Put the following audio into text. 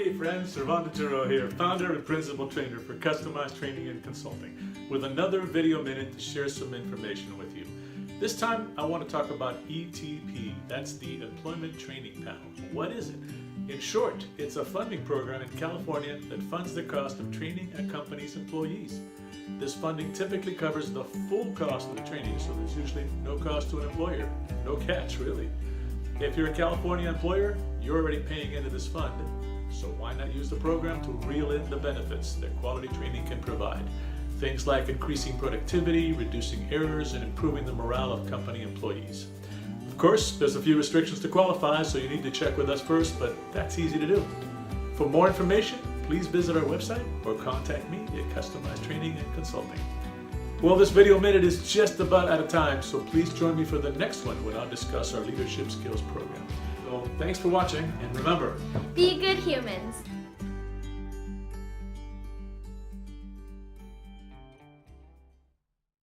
Hey friends, Servando Turo here, founder and principal trainer for customized training and consulting, with another video minute to share some information with you. This time I want to talk about ETP, that's the Employment Training Panel. What is it? In short, it's a funding program in California that funds the cost of training a company's employees. This funding typically covers the full cost of the training, so there's usually no cost to an employer. No catch, really. If you're a California employer, you're already paying into this fund, so why not use the program to reel in the benefits that quality training can provide? Things like increasing productivity, reducing errors, and improving the morale of company employees. Of course, there's a few restrictions to qualify, so you need to check with us first, but that's easy to do. For more information, please visit our website or contact me at Customized Training and Consulting. Well, this video minute is just about out of time, so please join me for the next one when I'll discuss our leadership skills program. So thanks for watching, and remember, be good humans.